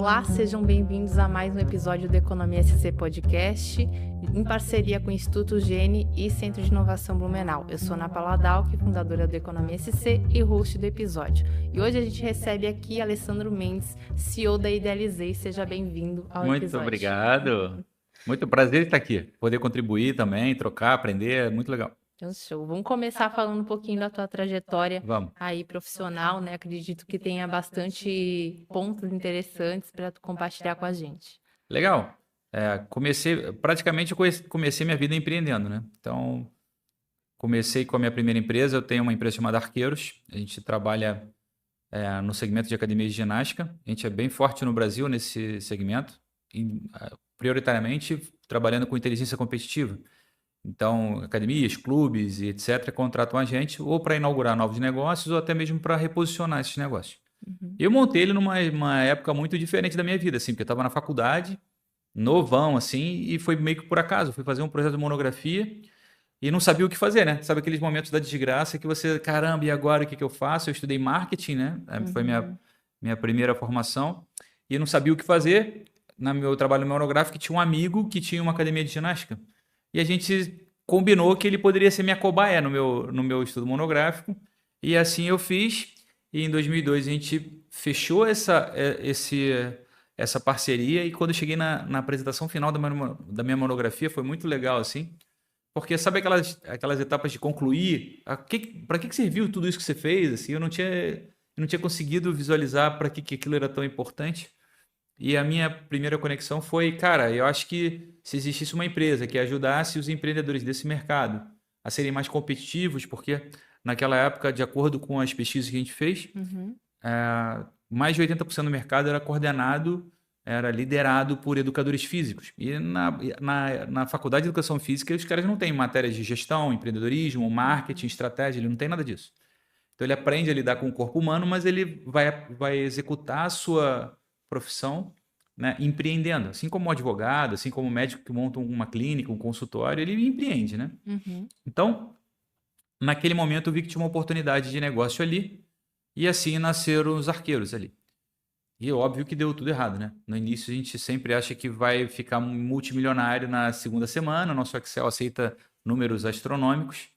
Olá, sejam bem-vindos a mais um episódio do Economia SC Podcast, em parceria com o Instituto Gene e Centro de Inovação Blumenau. Eu sou Ana Paula Dalck, fundadora do Economia SC e host do episódio. E hoje a gente recebe aqui Alessandro Mendes, CEO da Idealizei. Seja bem-vindo ao episódio. Muito obrigado. Muito prazer estar aqui. Poder contribuir também, trocar, aprender, é muito legal. Então, show. Vamos começar falando um pouquinho da tua trajetória aí profissional, né? Acredito que tenha bastante pontos interessantes para tu compartilhar com a gente. Legal. Comecei minha vida empreendendo, né? Então, comecei com a minha primeira empresa. Eu tenho uma empresa chamada Arqueiros. A gente trabalha no segmento de academia de ginástica. A gente é bem forte no Brasil nesse segmento, prioritariamente trabalhando com inteligência competitiva. Então, academias, clubes e etc. contratam a gente ou para inaugurar novos negócios ou até mesmo para reposicionar esses negócios. Eu montei ele numa época muito diferente da minha vida, assim, porque eu estava na faculdade, novão, assim, e foi meio que por acaso. Fui fazer um projeto de monografia e não sabia o que fazer, né? Sabe aqueles momentos da desgraça que você, caramba, e agora o que eu faço? Eu estudei marketing, né? Foi minha primeira formação e eu não sabia o que fazer. No meu trabalho monográfico, tinha um amigo que tinha uma academia de ginástica. E a gente combinou que ele poderia ser minha cobaia no meu estudo monográfico. E assim eu fiz. E em 2002 a gente fechou essa parceria. E quando eu cheguei na apresentação final da minha monografia, foi muito legal, assim. Porque sabe aquelas etapas de concluir? Para que serviu tudo isso que você fez? Assim, eu não tinha conseguido visualizar para que aquilo era tão importante. E a minha primeira conexão foi, cara, eu acho que se existisse uma empresa que ajudasse os empreendedores desse mercado a serem mais competitivos, porque naquela época, de acordo com as pesquisas que a gente fez, mais de 80% do mercado era liderado por educadores físicos. E na faculdade de educação física, os caras não têm matérias de gestão, empreendedorismo, marketing, estratégia, ele não tem nada disso. Então ele aprende a lidar com o corpo humano, mas ele vai executar a sua profissão, né, empreendendo, assim como um advogado, assim como um médico que monta uma clínica, um consultório, ele empreende, né? Então, naquele momento eu vi que tinha uma oportunidade de negócio ali e assim nasceram os Arqueiros ali. E óbvio que deu tudo errado, né? No início a gente sempre acha que vai ficar multimilionário na segunda semana, o nosso Excel aceita números astronômicos,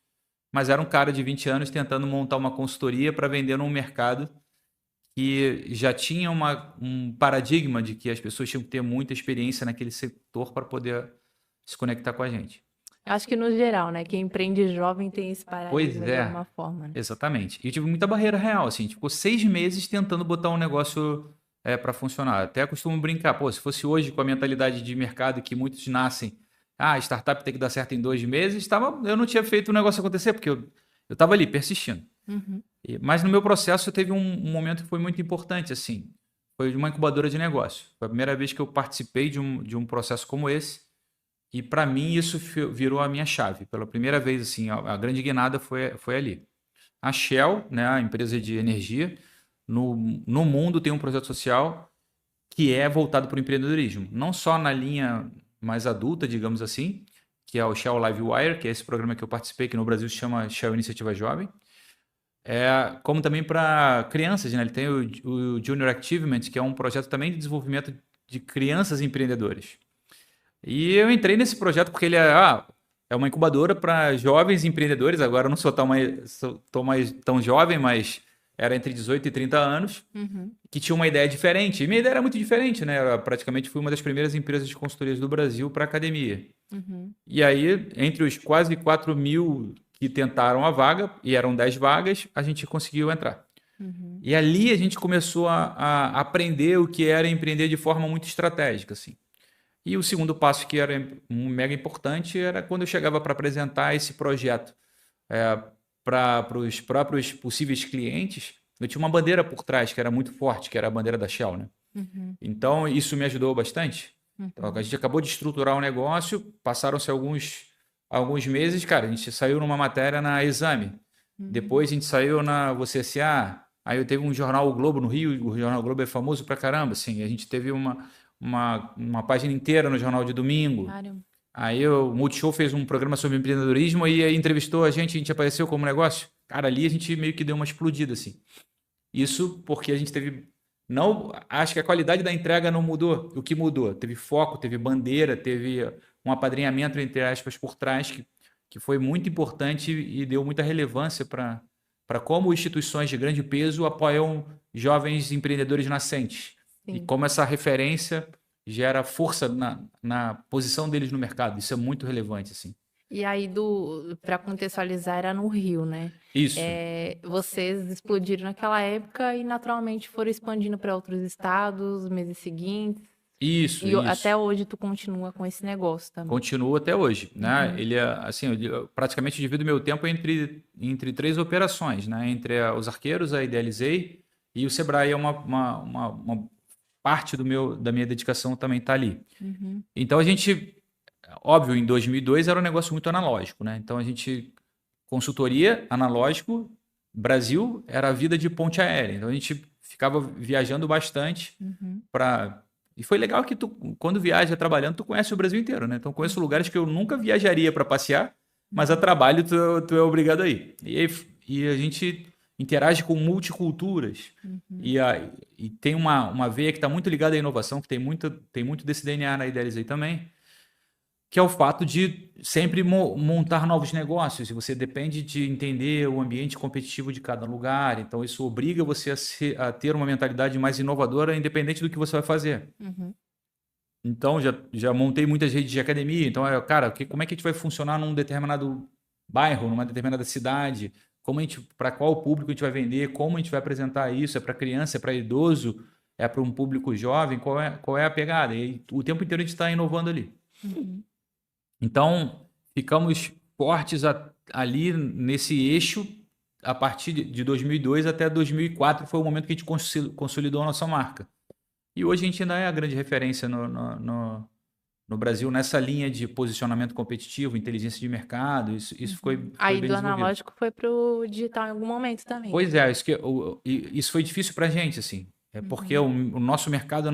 mas era um cara de 20 anos tentando montar uma consultoria para vender num mercado que já tinha um paradigma de que as pessoas tinham que ter muita experiência naquele setor para poder se conectar com a gente. Acho que no geral, né? Quem empreende jovem tem esse paradigma de alguma forma. Né? Exatamente. E eu tive muita barreira real, assim. Ficou 6 meses tentando botar um negócio para funcionar. Até costumo brincar, se fosse hoje com a mentalidade de mercado que muitos nascem, a startup tem que dar certo em 2 meses, eu não tinha feito o negócio acontecer, porque eu estava ali persistindo. Mas no meu processo teve um momento que foi muito importante, assim. Foi de uma incubadora de negócio. Foi a primeira vez que eu participei de um processo como esse. E para mim isso virou a minha chave. Pela primeira vez, assim, a grande guinada foi ali. A Shell, né, a empresa de energia, no mundo tem um projeto social que é voltado para o empreendedorismo. Não só na linha mais adulta, digamos assim, que é o Shell Livewire, que é esse programa que eu participei, que no Brasil se chama Shell Iniciativa Jovem. Como também para crianças, né? Ele tem o Junior Achievement, que é um projeto também de desenvolvimento de crianças empreendedoras. E eu entrei nesse projeto porque ele é uma incubadora para jovens empreendedores. Agora eu não sou mais tão jovem, mas era entre 18 e 30 anos, que tinha uma ideia diferente. E minha ideia era muito diferente, né? Eu praticamente fui uma das primeiras empresas de consultorias do Brasil para academia. E aí, entre os quase 4 mil que tentaram a vaga, e eram 10 vagas, a gente conseguiu entrar. E ali a gente começou a aprender o que era empreender de forma muito estratégica, assim. E o segundo passo, que era mega importante, era quando eu chegava para apresentar esse projeto para os próprios possíveis clientes, eu tinha uma bandeira por trás, que era muito forte, que era a bandeira da Shell, né? Então, isso me ajudou bastante. Então, a gente acabou de estruturar o negócio, passaram-se alguns meses, cara, a gente saiu numa matéria na Exame. Depois a gente saiu na Você S.A. Aí eu teve um jornal O Globo no Rio, o jornal O Globo é famoso pra caramba, assim. A gente teve uma página inteira no jornal de domingo. Caramba. Aí o Multishow fez um programa sobre empreendedorismo e aí entrevistou a gente apareceu como negócio. Cara, ali a gente meio que deu uma explodida, assim. Isso porque a gente teve Não, acho que a qualidade da entrega não mudou. O que mudou? Teve foco, teve bandeira, teve um apadrinhamento, entre aspas, por trás, que foi muito importante e deu muita relevância para como instituições de grande peso apoiam jovens empreendedores nascentes. E Sim. como essa referência gera força na posição deles no mercado. Isso é muito relevante, assim. E aí, para contextualizar, era no Rio, né? Isso, Vocês explodiram naquela época e naturalmente foram expandindo para outros estados, meses seguintes. isso, E isso. até hoje tu continua com esse negócio também. Continua até hoje, né? Uhum, Ele é assim, eu praticamente divido meu tempo entre três operações, né? Entre os arqueiros, a Idealizei, e o Sebrae é uma parte da minha dedicação também está ali. uhum, Então a gente, óbvio, em 2002 era um negócio muito analógico, né? Então a gente consultoria analógico, Brasil era a vida de ponte aérea. Então a gente ficava viajando bastante uhum, para. E foi legal que tu, quando viaja trabalhando, tu conhece o Brasil inteiro, né? Então eu conheço lugares que eu nunca viajaria para passear, mas a uhum, trabalho tu é obrigado a ir. E a gente interage com multiculturas. uhum. E tem uma veia que está muito ligada à inovação, que tem muito desse DNA na Idealizei também, que é o fato de sempre montar novos negócios. E você depende de entender o ambiente competitivo de cada lugar. Então, isso obriga você a ter uma mentalidade mais inovadora, independente do que você vai fazer. Uhum. Então, já montei muitas redes de academia. Então, cara, como é que a gente vai funcionar num determinado bairro, numa determinada cidade? Para qual público a gente vai vender? Como a gente vai apresentar isso? É para criança? É para idoso? É para um público jovem? Qual é a pegada? E o tempo inteiro a gente está inovando ali. Uhum. Então, ficamos fortes ali nesse eixo a partir de 2002 até 2004 foi o momento que a gente consolidou a nossa marca. E hoje a gente ainda é a grande referência no Brasil nessa linha de posicionamento competitivo, inteligência de mercado. Isso foi Aí bem do desenvolvido. analógico foi pro digital em algum momento também. Pois é, isso foi difícil para a gente, assim. É porque Uhum. o nosso mercado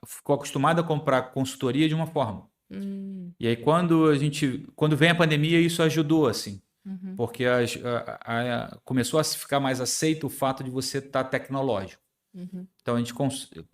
ficou acostumado a comprar consultoria de uma forma. Hum, E aí, quando vem a pandemia, isso ajudou, assim, uhum, porque começou a se ficar mais aceito o fato de você estar tecnológico. uhum. Então,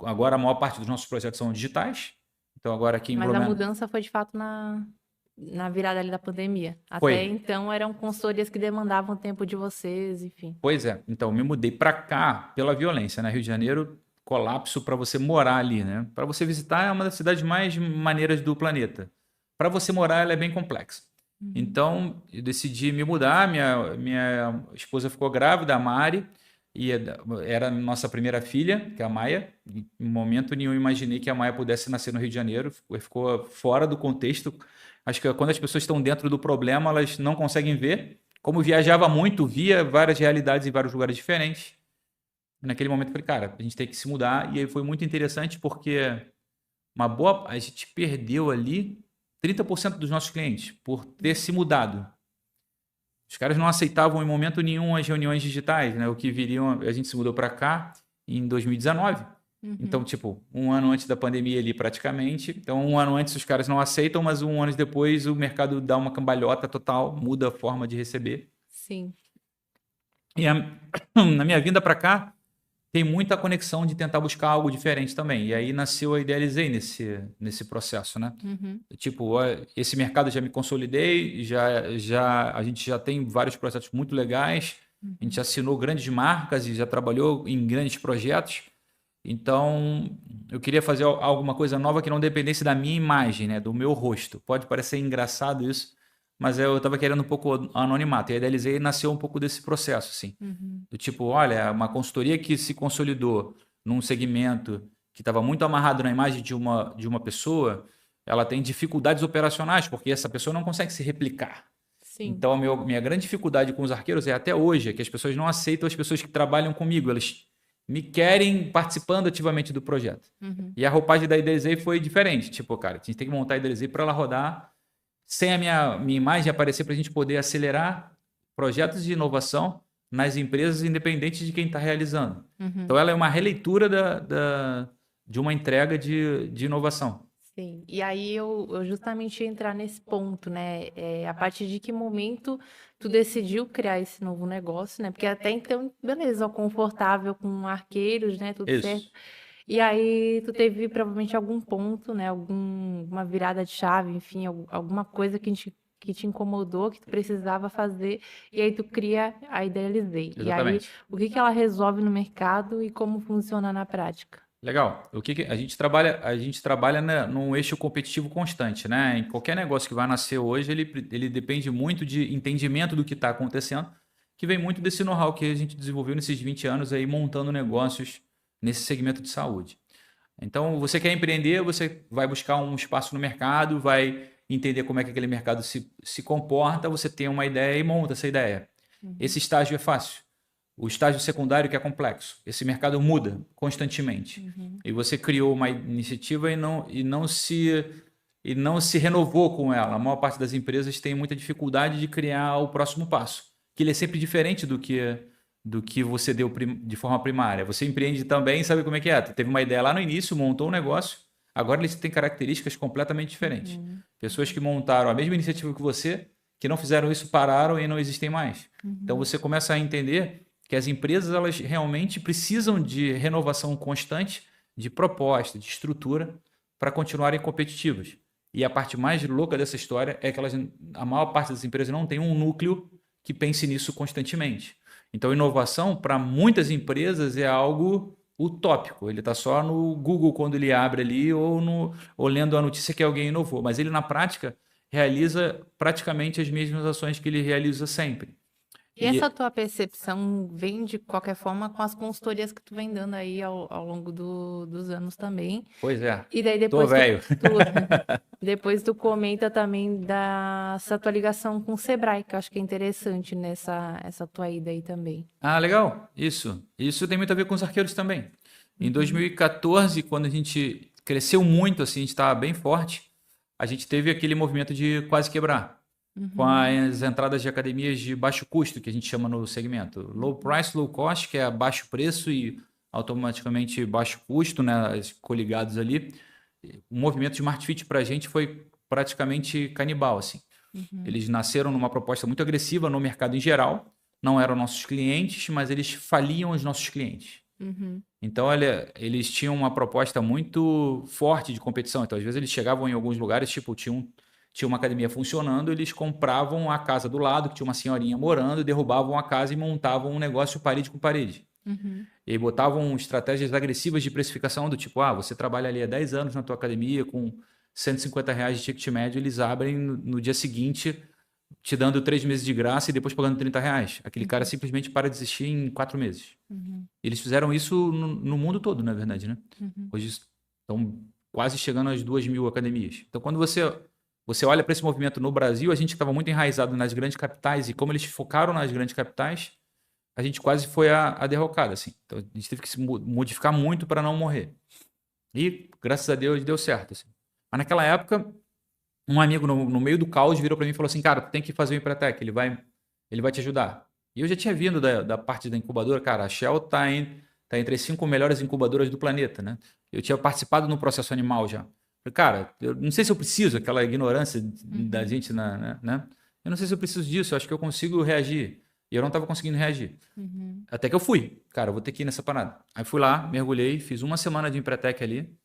agora a maior parte dos nossos projetos são digitais. Então, agora aqui em Mas a Blumenau. mudança foi de fato na virada ali da pandemia. Foi. Até então eram consultorias que demandavam tempo de vocês, enfim. Pois é. Então, me mudei para cá pela violência, né? Rio de Janeiro, colapso para você morar ali, né? Para você visitar é uma das cidades mais maneiras do planeta. Para você morar, ela é bem complexa. Uhum. Então, eu decidi me mudar. Minha esposa ficou grávida, a Mari, e era a nossa primeira filha, que é a Maia. Em momento nenhum imaginei que a Maia pudesse nascer no Rio de Janeiro. Ficou fora do contexto. Acho que quando as pessoas estão dentro do problema, elas não conseguem ver. Como viajava muito, via várias realidades em vários lugares diferentes. Naquele momento, eu falei, cara, a gente tem que se mudar. E aí foi muito interessante porque a gente perdeu ali 30% dos nossos clientes por ter se mudado. Os caras não aceitavam em momento nenhum as reuniões digitais, né? O que viriam, a gente se mudou para cá em 2019. Então, Uhum. tipo, um ano antes da pandemia ali praticamente. Então, um ano antes os caras não aceitam, mas um ano depois o mercado dá uma cambalhota total, muda a forma de receber. Sim. E na minha vinda para cá, tem muita conexão de tentar buscar algo diferente também. E aí nasceu a Idealizei nesse processo, né? Uhum. Tipo, esse mercado já me consolidei, a gente já tem vários projetos muito legais, a gente Uhum. já assinou grandes marcas e já trabalhou em grandes projetos. Então, eu queria fazer alguma coisa nova que não dependesse da minha imagem, né? Do meu rosto. Pode parecer engraçado isso, mas eu estava querendo um pouco anonimato. E a Idealizei nasceu um pouco desse processo, assim. Uhum. Do tipo, olha, uma consultoria que se consolidou num segmento que estava muito amarrado na imagem de uma pessoa, ela tem dificuldades operacionais, porque essa pessoa não consegue se replicar. Sim. Então, minha grande dificuldade com os arqueiros é até hoje, é que as pessoas não aceitam as pessoas que trabalham comigo, elas me querem participando ativamente do projeto. Uhum. E a roupagem da Idealizei foi diferente. Tipo, cara, a gente tem que montar a Idealizei para ela rodar sem a minha imagem aparecer para a gente poder acelerar projetos de inovação nas empresas, independente de quem está realizando. Uhum. Então, ela é uma releitura de uma entrega de inovação. Sim, e aí eu justamente ia entrar nesse ponto, né? A partir de que momento tu decidiu criar esse novo negócio, né? Porque até então, beleza, confortável com arqueiros, né? Tudo certo. Isso, E aí tu teve provavelmente algum ponto, né? Uma virada de chave, enfim, alguma coisa que te incomodou, que tu precisava fazer, e aí tu cria a Idealizei. E aí, exatamente. o que que ela resolve no mercado e como funciona na prática? Legal. a gente trabalha? A gente trabalha num eixo competitivo constante, né? Em qualquer negócio que vai nascer hoje, ele depende muito de entendimento do que está acontecendo, que vem muito desse know-how que a gente desenvolveu nesses 20 anos aí montando negócios nesse segmento de saúde. Então, você quer empreender, você vai buscar um espaço no mercado, vai entender como é que aquele mercado se comporta, você tem uma ideia e monta essa ideia. Uhum, Esse estágio é fácil. O estágio secundário que é complexo. Esse mercado muda constantemente. uhum, E você criou uma iniciativa e não se renovou com ela. A maior parte das empresas tem muita dificuldade de criar o próximo passo, que ele é sempre diferente do que você deu de forma primária. Você empreende também, sabe como é que é? Tu teve uma ideia lá no início, montou um negócio, agora ele tem características completamente diferentes. uhum, Pessoas que montaram a mesma iniciativa que você, que não fizeram isso, pararam e não existem mais. Então uhum. você começa a entender que as empresas elas realmente precisam de renovação constante, de proposta, de estrutura, para continuarem competitivas. E a parte mais louca dessa história é que a maior parte das empresas não tem um núcleo que pense nisso constantemente. Então, inovação, para muitas empresas, é algo utópico. Ele está só no Google quando ele abre ali ou lendo a notícia que alguém inovou. Mas ele, na prática, realiza praticamente as mesmas ações que ele realiza sempre. E essa E, tua percepção vem de qualquer forma com as consultorias que tu vem dando aí ao longo dos anos também. pois é, E daí tô velho. depois tu comenta também dessa tua ligação com o Sebrae, que eu acho que é interessante essa tua ida aí também. Ah, legal. Isso tem muito a ver com os arqueiros também. Em Uhum, 2014, quando a gente cresceu muito, assim, a gente estava bem forte, a gente teve aquele movimento de quase quebrar, com uhum, as entradas de academias de baixo custo, que a gente chama no segmento. Low price, low cost, que é baixo preço e automaticamente baixo custo, né, coligados ali. O movimento de Smart Fit para a gente foi praticamente canibal, assim. uhum, Eles nasceram numa proposta muito agressiva no mercado em geral, não eram nossos clientes, mas eles faliam os nossos clientes. uhum, Então, olha, eles tinham uma proposta muito forte de competição. Então, às vezes, eles chegavam em alguns lugares, tipo, tinha uma academia funcionando, eles compravam a casa do lado, que tinha uma senhorinha morando, derrubavam a casa e montavam um negócio parede com parede. uhum, E aí botavam estratégias agressivas de precificação do tipo, ah, você trabalha ali há 10 anos na tua academia com R$ 150 de ticket médio, eles abrem no dia seguinte te dando 3 meses de graça e depois pagando R$ 30. Aquele cara uhum, simplesmente para de existir em 4 meses. uhum, Eles fizeram isso no mundo todo, na verdade, né? uhum, Hoje estão quase chegando às 2.000 academias. Então, quando você olha para esse movimento no Brasil, a gente estava muito enraizado nas grandes capitais e como eles focaram nas grandes capitais, a gente quase foi a derrocada, assim. Então, a gente teve que se modificar muito para não morrer. E, graças a Deus, deu certo, assim. Mas naquela época, um amigo no meio do caos virou para mim e falou assim, cara, tu tem que fazer o Empretec, ele vai te ajudar. E eu já tinha vindo da parte da incubadora, cara, a Shell tá entre as 5 melhores incubadoras do planeta, né? Eu tinha participado no processo animal já. Falei, cara, eu não sei se eu preciso, aquela ignorância da uhum, gente, né? Eu não sei se eu preciso disso, eu acho que eu consigo reagir. E eu não estava conseguindo reagir. uhum, Até que eu fui. Cara, eu vou ter que ir nessa parada. Aí fui lá, mergulhei, fiz uma semana de Empretec ali,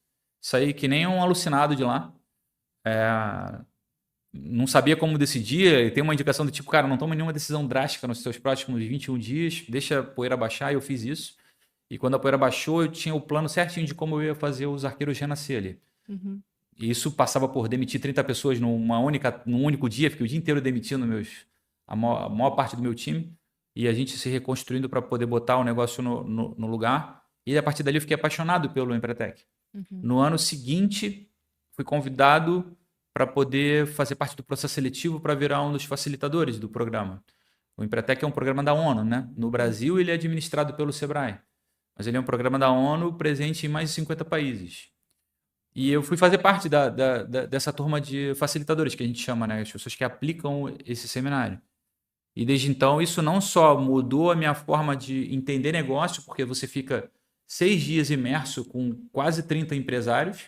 saí que nem um alucinado de lá. É, não sabia como decidir, e tem uma indicação do tipo, cara, não toma nenhuma decisão drástica nos seus próximos 21 dias, deixa a poeira baixar, e eu fiz isso. E quando a poeira baixou, eu tinha o plano certinho de como eu ia fazer os arqueiros renascer ali. uhum, E isso passava por demitir 30 pessoas num único dia, fiquei o dia inteiro demitindo a maior parte do meu time, e a gente se reconstruindo para poder botar o negócio no lugar. E a partir dali eu fiquei apaixonado pelo Empretec. uhum, No ano seguinte, fui convidado para poder fazer parte do processo seletivo para virar um dos facilitadores do programa. O Empretec é um programa da ONU, né? No Brasil, ele é administrado pelo Sebrae, mas ele é um programa da ONU presente em mais de 50 países. E eu fui fazer parte dessa turma de facilitadores, que a gente chama, né? As pessoas que aplicam esse seminário. E desde então, isso não só mudou a minha forma de entender negócio, porque você fica 6 dias imerso com quase 30 empresários,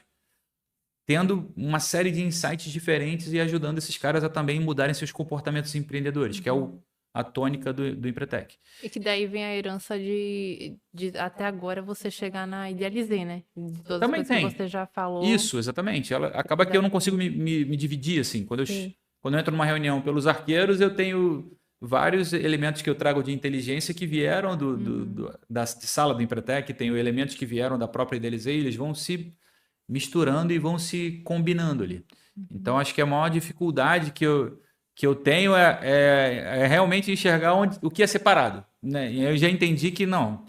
tendo uma série de insights diferentes e ajudando esses caras a também mudarem seus comportamentos empreendedores, que é a tônica do Empretec. E que daí vem a herança de até agora você chegar na Idealizei, né? De todas as Também coisas que tem. você já falou. Isso, exatamente. Acaba que eu não consigo me dividir, assim. Sim. Quando eu entro numa reunião pelos arqueiros, eu tenho vários elementos que eu trago de inteligência que vieram da sala do Empretec, tenho elementos que vieram da própria Idealizei, eles vão se misturando e vão se combinando ali. Então, acho que a maior dificuldade que eu tenho é realmente enxergar o que é separado, né? E eu já entendi que não,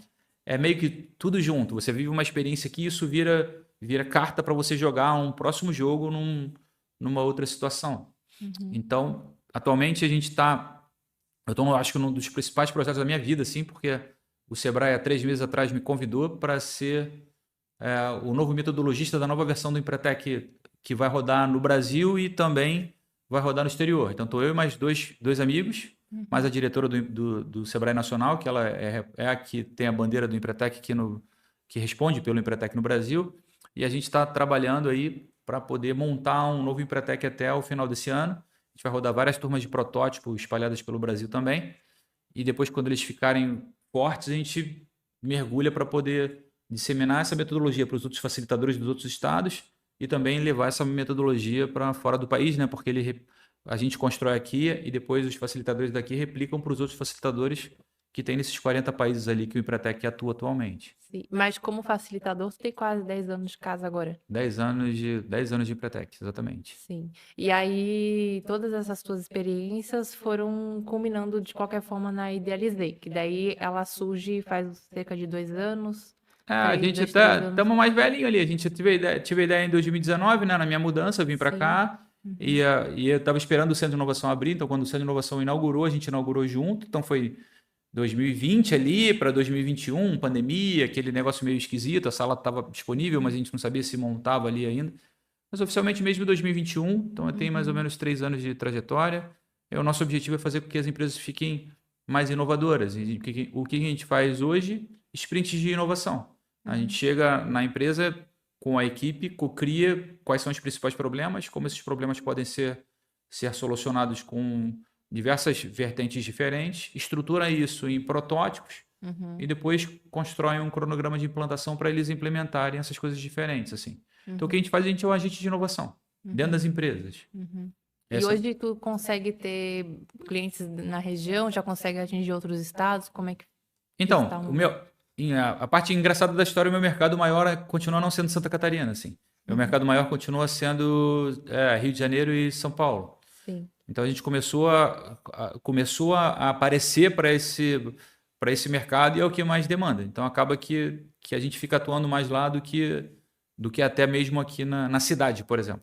é meio que tudo junto. Você vive uma experiência que isso vira carta para você jogar um próximo jogo numa outra situação. Então, atualmente a gente está, eu estou, acho que num dos principais projetos da minha vida, assim, porque o Sebrae há 3 meses atrás me convidou para ser o novo metodologista da nova versão do Empretec que vai rodar no Brasil e também vai rodar no exterior. Então, estou eu e mais dois amigos, mais a diretora do Sebrae Nacional, que ela é a que tem a bandeira do Empretec que responde pelo Empretec no Brasil. E a gente está trabalhando aí para poder montar um novo Empretec até o final desse ano. A gente vai rodar várias turmas de protótipo espalhadas pelo Brasil também. E depois, quando eles ficarem fortes, a gente mergulha para poder disseminar essa metodologia para os outros facilitadores dos outros estados e também levar essa metodologia para fora do país, né? Porque a gente constrói aqui e depois os facilitadores daqui replicam para os outros facilitadores que tem nesses 40 países ali que o Empretec atua atualmente. Sim. Mas como facilitador, você tem quase 10 anos de casa agora. 10 anos de Empretec, exatamente. Sim. E aí, todas essas suas experiências foram culminando de qualquer forma na Idealizei, que daí ela surge faz cerca de 2 anos. A gente estamos mais velhinho ali. A gente tive a ideia em 2019, né? Na minha mudança, eu vim para cá e eu estava esperando o Centro de Inovação abrir. Então, quando o Centro de Inovação inaugurou, a gente inaugurou junto. Então, foi 2020 ali para 2021, pandemia, aquele negócio meio esquisito. A sala estava disponível, mas a gente não sabia se montava ali ainda. Mas oficialmente mesmo 2021. Então, eu tenho mais ou menos 3 anos de trajetória. O nosso objetivo é fazer com que as empresas fiquem mais inovadoras. E o que a gente faz hoje? Sprints de inovação. A gente chega na empresa com a equipe, cria quais são os principais problemas, como esses problemas podem ser solucionados com diversas vertentes diferentes, estrutura isso em protótipos e depois constrói um cronograma de implantação para eles implementarem essas coisas diferentes. Assim. Então, o que a gente faz? A gente é um agente de inovação dentro das empresas. E hoje tu consegue ter clientes na região, já consegue atingir outros estados? Como é que então, está a parte engraçada da história, o meu mercado maior continua não sendo Santa Catarina, assim. Meu mercado maior continua sendo Rio de Janeiro e São Paulo. Sim. Então a gente começou a aparecer para esse mercado e é o que mais demanda. Então acaba que a gente fica atuando mais lá do que até mesmo aqui na cidade, por exemplo.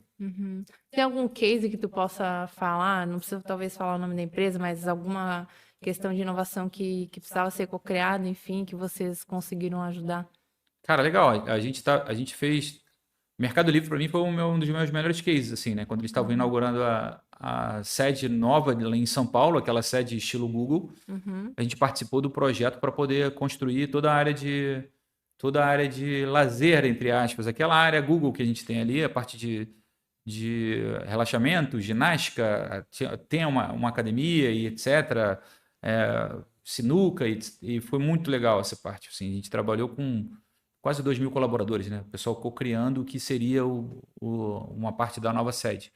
Tem algum case que tu possa falar? Não precisa talvez falar o nome da empresa, mas alguma questão de inovação que precisava ser co-criada, enfim, que vocês conseguiram ajudar? Cara, legal. A gente fez. Mercado Livre para mim foi um dos meus melhores cases, assim, né? Quando eles estavam inaugurando a sede nova lá em São Paulo, aquela sede estilo Google, a gente participou do projeto para poder construir toda a área de lazer, entre aspas, aquela área Google que a gente tem ali, a parte de relaxamento, ginástica, tem uma academia e etc., sinuca, e foi muito legal essa parte. Assim, a gente trabalhou com quase 2.000 colaboradores, né? O pessoal co-criando o que seria uma parte da nova sede.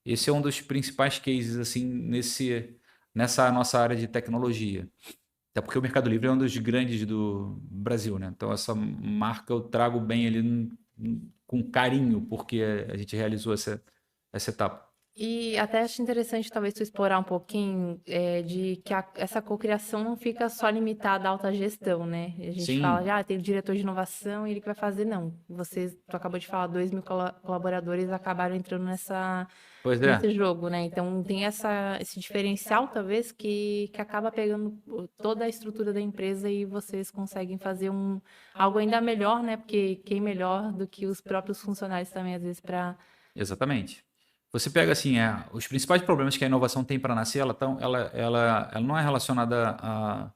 Esse é um dos principais cases assim, nessa nossa área de tecnologia. Até porque o Mercado Livre é um dos grandes do Brasil, né? Então, essa marca eu trago bem ali com carinho, porque a gente realizou essa etapa. E até acho interessante talvez tu explorar um pouquinho de que essa cocriação não fica só limitada à alta gestão, né? A gente Sim. fala, tem o diretor de inovação e ele que vai fazer, não. Tu acabou de falar, 2.000 colaboradores acabaram entrando nesse jogo, né? Então tem esse diferencial, talvez, que acaba pegando toda a estrutura da empresa e vocês conseguem fazer algo ainda melhor, né? Porque quem melhor do que os próprios funcionários também, às vezes, para... Exatamente. Você pega assim, os principais problemas que a inovação tem para nascer, ela não é relacionada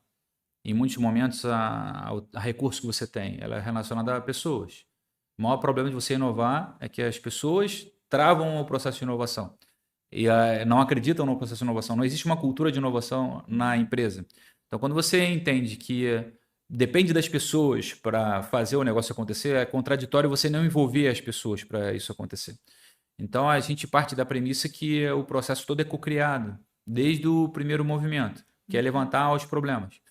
em muitos momentos a recursos que você tem, ela é relacionada a pessoas. O maior problema de você inovar é que as pessoas travam o processo de inovação e não acreditam no processo de inovação. Não existe uma cultura de inovação na empresa. Então, quando você entende que depende das pessoas para fazer o negócio acontecer, é contraditório você não envolver as pessoas para isso acontecer. Então, a gente parte da premissa que o processo todo é cocriado, desde o primeiro movimento, que é levantar os problemas.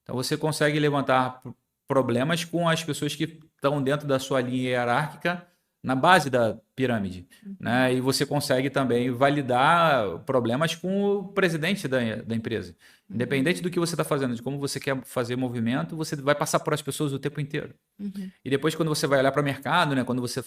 Então, você consegue levantar problemas com as pessoas que estão dentro da sua linha hierárquica, na base da pirâmide. Né? E você consegue também validar problemas com o presidente da empresa. Independente do que você está fazendo, de como você quer fazer movimento, você vai passar por as pessoas o tempo inteiro. E depois, quando você vai olhar para o mercado, né, quando você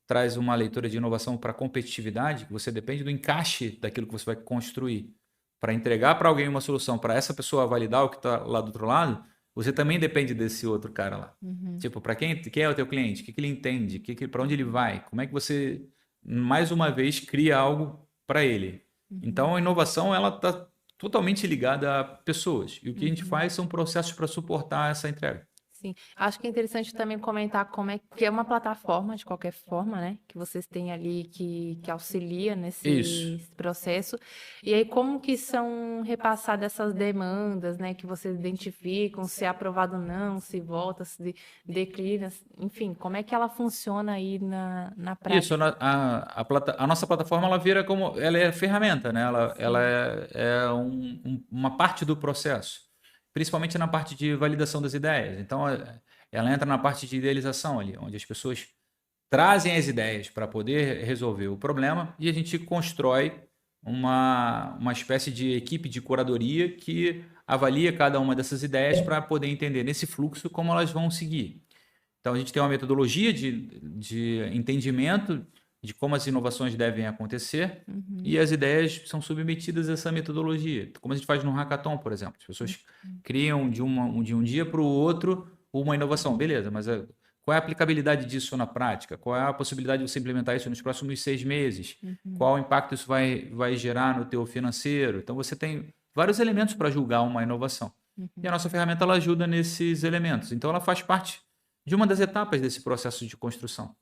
traz uma leitura de inovação para competitividade, que você depende do encaixe daquilo que você vai construir. Para entregar para alguém uma solução, para essa pessoa validar o que está lá do outro lado, você também depende desse outro cara lá. Tipo, para quem é o teu cliente? O que ele entende? Para onde ele vai? Como é que você, mais uma vez, cria algo para ele? Então, a inovação ela está totalmente ligada a pessoas. E o que a gente faz são processos para suportar essa entrega. Sim, acho que é interessante também comentar como é que é uma plataforma, de qualquer forma, né? Que vocês têm ali que auxilia nesse Isso. processo. E aí, como que são repassadas essas demandas, né? Que vocês identificam, se é aprovado ou não, se volta, se declina, enfim, como é que ela funciona aí na Isso, prática? a nossa plataforma ela vira como, ela é ferramenta, né? Ela Sim. é uma parte do processo, principalmente na parte de validação das ideias. Então, ela entra na parte de idealização ali, onde as pessoas trazem as ideias para poder resolver o problema e a gente constrói uma espécie de equipe de curadoria que avalia cada uma dessas ideias para poder entender nesse fluxo como elas vão seguir. Então, a gente tem uma metodologia de entendimento de como as inovações devem acontecer e as ideias são submetidas a essa metodologia. Como a gente faz no hackathon, por exemplo. As pessoas criam de um dia para o outro uma inovação. Beleza, mas qual é a aplicabilidade disso na prática? Qual é a possibilidade de você implementar isso nos próximos 6 meses? Qual impacto isso vai gerar no teu financeiro? Então, você tem vários elementos para julgar uma inovação. E a nossa ferramenta ela ajuda nesses elementos. Então, ela faz parte de uma das etapas desse processo de construção.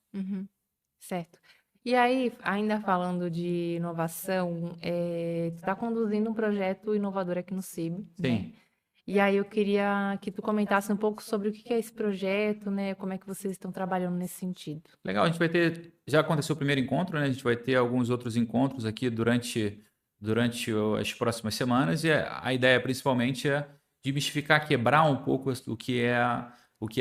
Certo. E aí, ainda falando de inovação, tu está conduzindo um projeto inovador aqui no CIB, né? Sim. E aí eu queria que tu comentasse um pouco sobre o que é esse projeto, né? Como é que vocês estão trabalhando nesse sentido. Legal, a gente vai ter. Já aconteceu o primeiro encontro, né? A gente vai ter alguns outros encontros aqui durante as próximas semanas, e a ideia principalmente é desmistificar, quebrar um pouco o que é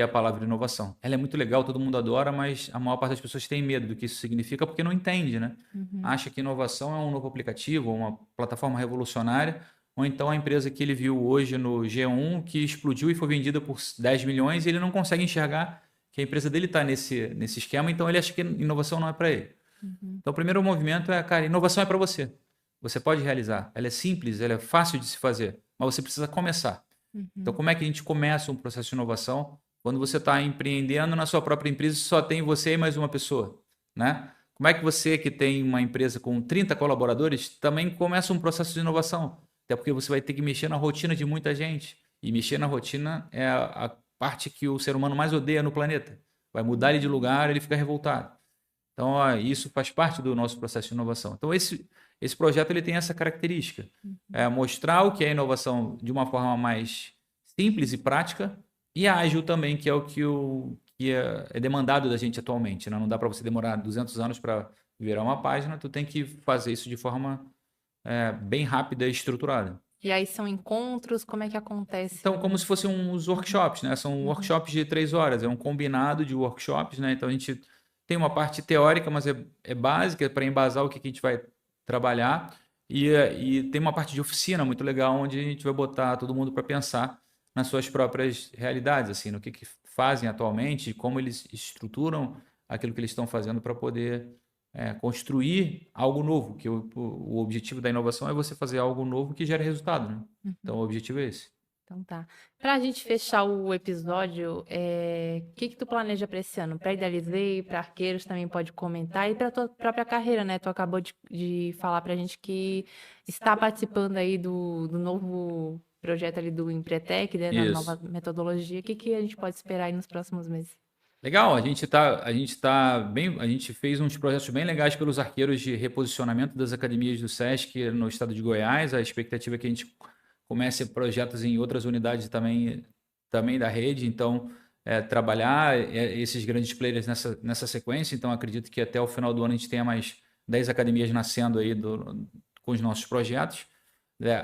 a palavra inovação. Ela é muito legal, todo mundo adora, mas a maior parte das pessoas tem medo do que isso significa porque não entende, né? Acha que inovação é um novo aplicativo, uma plataforma revolucionária, ou então a empresa que ele viu hoje no G1 que explodiu e foi vendida por 10 milhões e ele não consegue enxergar que a empresa dele está nesse esquema, então ele acha que inovação não é para ele. Então, o primeiro movimento é, cara, inovação é para você. Você pode realizar. Ela é simples, ela é fácil de se fazer, mas você precisa começar. Então, como é que a gente começa um processo de inovação quando você está empreendendo na sua própria empresa e só tem você e mais uma pessoa, né? Como é que você que tem uma empresa com 30 colaboradores também começa um processo de inovação? Até porque você vai ter que mexer na rotina de muita gente. E mexer na rotina é a parte que o ser humano mais odeia no planeta. Vai mudar ele de lugar, ele fica revoltado. Então, isso faz parte do nosso processo de inovação. Então, esse projeto ele tem essa característica. É mostrar o que é inovação de uma forma mais simples e prática e ágil também, que é o que é demandado da gente atualmente. Né? Não dá para você demorar 200 anos para virar uma página, tu tem que fazer isso de forma bem rápida e estruturada. E aí são encontros, como é que acontece? Então, como se fossem uns workshops, né? São workshops de 3 horas, é um combinado de workshops, né? Então, a gente tem uma parte teórica, mas é básica para embasar o que a gente vai trabalhar. E tem uma parte de oficina muito legal, onde a gente vai botar todo mundo para pensar nas suas próprias realidades, assim, no que fazem atualmente, como eles estruturam aquilo que eles estão fazendo para poder construir algo novo, que o objetivo da inovação é você fazer algo novo que gere resultado, né? Então, o objetivo é esse. Então tá. Para a gente fechar o episódio, o que tu planeja para esse ano? Para Idealizei, para Arqueiros também pode comentar e para tua própria carreira, né? Tu acabou de falar para a gente que está participando aí do novo projeto ali do Empretec, né? Da nova Isso. metodologia. O que a gente pode esperar aí nos próximos meses? Legal, a gente fez uns projetos bem legais pelos arqueiros de reposicionamento das academias do SESC no estado de Goiás. A expectativa é que a gente comece projetos em outras unidades também da rede. Então, trabalhar esses grandes players nessa sequência. Então, acredito que até o final do ano a gente tenha mais 10 academias nascendo aí com os nossos projetos.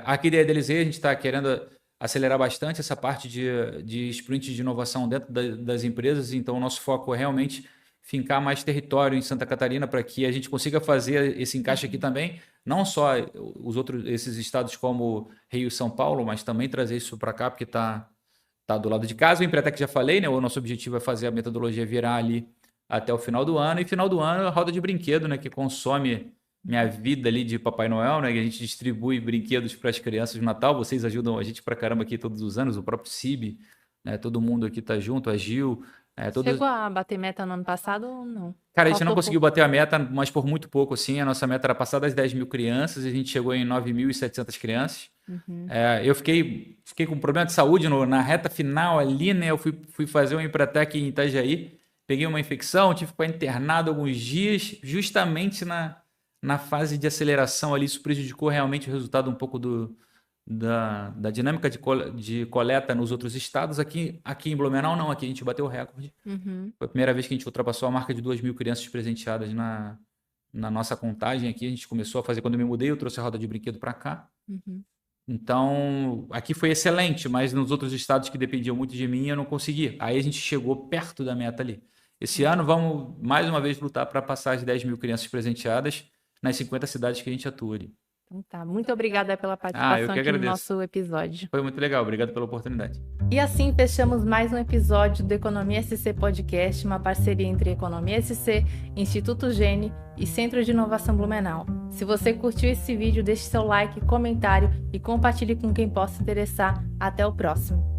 Aqui da EDLZ, a gente está querendo acelerar bastante essa parte de sprint de inovação dentro das empresas. Então, o nosso foco é realmente fincar mais território em Santa Catarina para que a gente consiga fazer esse encaixe aqui também, não só esses estados como Rio e São Paulo, mas também trazer isso para cá, porque está do lado de casa. O Empretec já falei, né? O nosso objetivo é fazer a metodologia virar ali até o final do ano. E final do ano, a roda de brinquedo, né? Que consome minha vida ali de Papai Noel, né? Que a gente distribui brinquedos para as crianças no Natal. Vocês ajudam a gente pra caramba aqui todos os anos, o próprio CIB, né? Todo mundo aqui tá junto, a Gil. Chegou a bater meta no ano passado ou não? Cara, a gente não conseguiu bater a meta, mas por muito pouco, assim. A nossa meta era passar das 10 mil crianças e a gente chegou em 9.700 crianças. Uhum. Eu fiquei com um problema de saúde na reta final ali, né? Eu fui fazer um Empretec em Itajaí, peguei uma infecção, tive que ficar internado alguns dias, justamente na fase de aceleração ali. Isso prejudicou realmente o resultado um pouco da dinâmica de coleta nos outros estados. Aqui em Blumenau, não. Aqui a gente bateu o recorde. Uhum. Foi a primeira vez que a gente ultrapassou a marca de 2.000 crianças presenteadas na nossa contagem aqui. A gente começou a fazer quando eu me mudei, eu trouxe a roda de brinquedo para cá. Uhum. Então, aqui foi excelente, mas nos outros estados que dependiam muito de mim, eu não consegui. Aí a gente chegou perto da meta ali. Esse ano, vamos mais uma vez lutar para passar as 10 mil crianças presenteadas nas 50 cidades que a gente atua ali. Então tá, muito obrigada pela participação aqui no nosso episódio. Foi muito legal, obrigado pela oportunidade. E assim fechamos mais um episódio do Economia SC Podcast, uma parceria entre Economia SC, Instituto Gene e Centro de Inovação Blumenau. Se você curtiu esse vídeo, deixe seu like, comentário e compartilhe com quem possa interessar. Até o próximo!